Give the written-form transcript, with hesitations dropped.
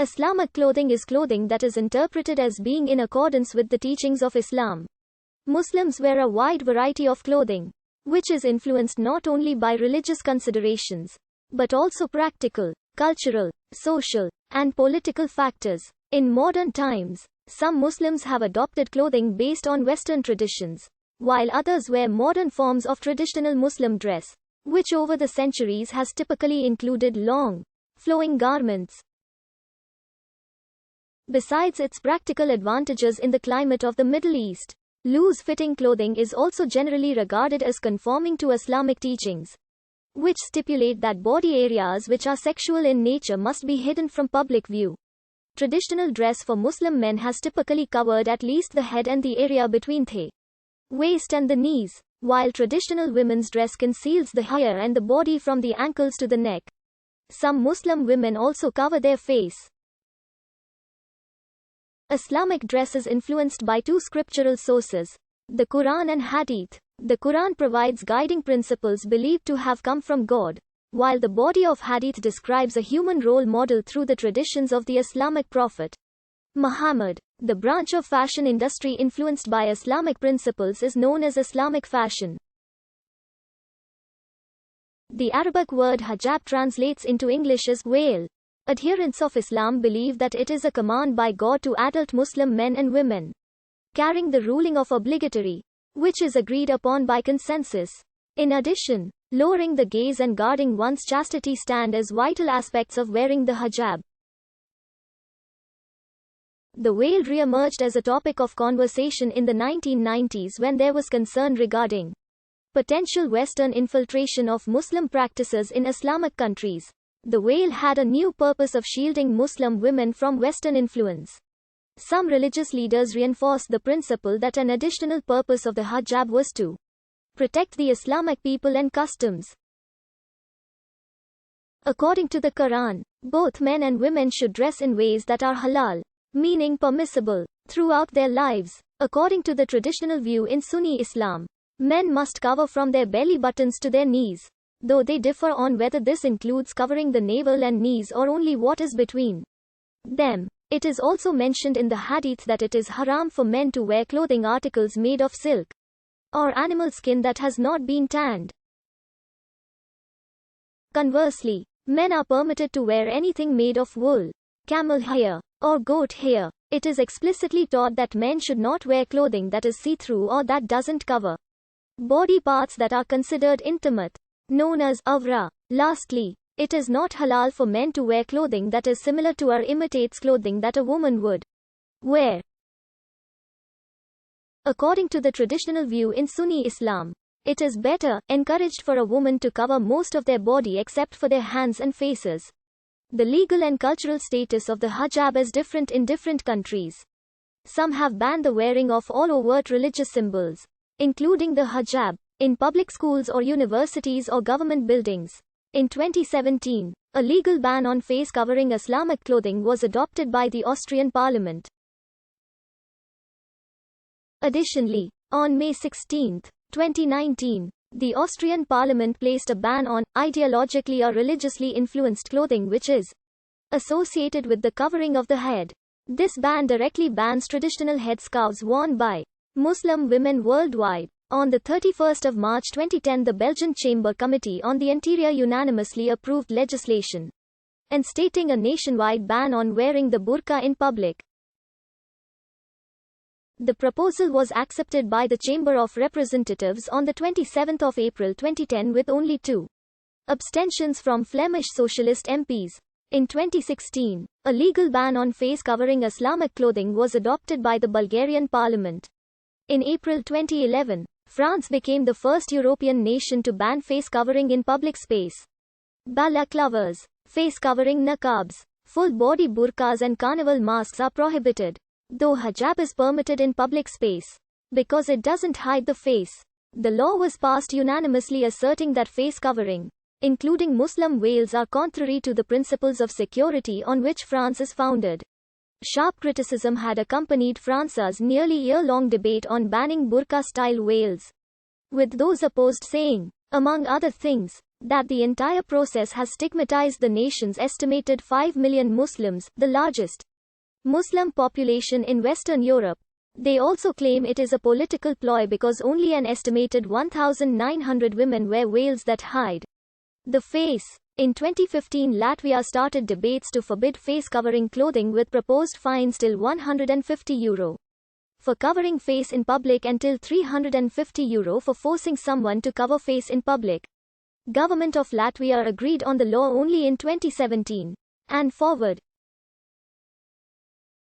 Islamic clothing is clothing that is interpreted as being in accordance with the teachings of Islam. Muslims wear a wide variety of clothing, which is influenced not only by religious considerations, but also practical, cultural, social, and political factors. In modern times, some Muslims have adopted clothing based on Western traditions, while others wear modern forms of traditional Muslim dress, which over the centuries has typically included long, flowing garments. Besides its practical advantages in the climate of the Middle East, loose-fitting clothing is also generally regarded as conforming to Islamic teachings, which stipulate that body areas which are sexual in nature must be hidden from public view. Traditional dress for Muslim men has typically covered at least the head and the area between the waist and the knees, while traditional women's dress conceals the hair and the body from the ankles to the neck. Some Muslim women also cover their face. Islamic dress is influenced by two scriptural sources, the Quran and Hadith. The Quran provides guiding principles believed to have come from God, while the body of Hadith describes a human role model through the traditions of the Islamic prophet Muhammad. The branch of fashion industry influenced by Islamic principles is known as Islamic fashion. The Arabic word hijab translates into English as veil. Adherents of Islam believe that it is a command by God to adult Muslim men and women, carrying the ruling of obligatory, which is agreed upon by consensus. In addition, lowering the gaze and guarding one's chastity stand as vital aspects of wearing the hijab. The veil re-emerged as a topic of conversation in the 1990s when there was concern regarding potential Western infiltration of Muslim practices in Islamic countries. The veil had a new purpose of shielding Muslim women from Western influence. Some religious leaders reinforced the principle that an additional purpose of the hijab was to protect the Islamic people and customs. According to the Quran, both men and women should dress in ways that are halal, meaning permissible, throughout their lives. According to the traditional view in Sunni Islam, men must cover from their belly buttons to their knees, though they differ on whether this includes covering the navel and knees or only what is between them. It is also mentioned in the hadith that it is haram for men to wear clothing articles made of silk or animal skin that has not been tanned. Conversely, men are permitted to wear anything made of wool, camel hair, or goat hair. It is explicitly taught that men should not wear clothing that is see-through or that doesn't cover body parts that are considered intimate, known as awra. Lastly, it is not halal for men to wear clothing that is similar to or imitates clothing that a woman would wear. According to the traditional view in Sunni Islam, it is encouraged for a woman to cover most of their body except for their hands and faces. The legal and cultural status of the hijab is different in different countries. Some have banned the wearing of all overt religious symbols, including the hijab, in public schools or universities or government buildings. In 2017, a legal ban on face covering Islamic clothing was adopted by the Austrian parliament. Additionally, on May 16, 2019, the Austrian parliament placed a ban on ideologically or religiously influenced clothing which is associated with the covering of the head. This ban directly bans traditional headscarves worn by Muslim women worldwide. On the 31st of March 2010, the Belgian Chamber Committee on the Interior unanimously approved legislation instating a nationwide ban on wearing the burqa in public. The proposal was accepted by the Chamber of Representatives on the 27th of April 2010 with only 2 abstentions from Flemish socialist MPs. In 2016, a legal ban on face covering Islamic clothing was adopted by the Bulgarian parliament. In April 2011, France became the first European nation to ban face covering in public space. Balaclavas, face covering niqabs, full body burqas and carnival masks are prohibited, though hijab is permitted in public space because it doesn't hide the face. The law was passed unanimously asserting that face covering, including Muslim veils, are contrary to the principles of security on which France is founded. Sharp criticism had accompanied France's nearly year-long debate on banning burqa-style veils, with those opposed saying, among other things, that the entire process has stigmatized the nation's estimated 5 million Muslims, the largest Muslim population in Western Europe. They also claim it is a political ploy because only an estimated 1,900 women wear veils that hide the face. In 2015, Latvia started debates to forbid face-covering clothing with proposed fines till €150 for covering face in public and till €350 for forcing someone to cover face in public. Government of Latvia agreed on the law only in 2017. And forward.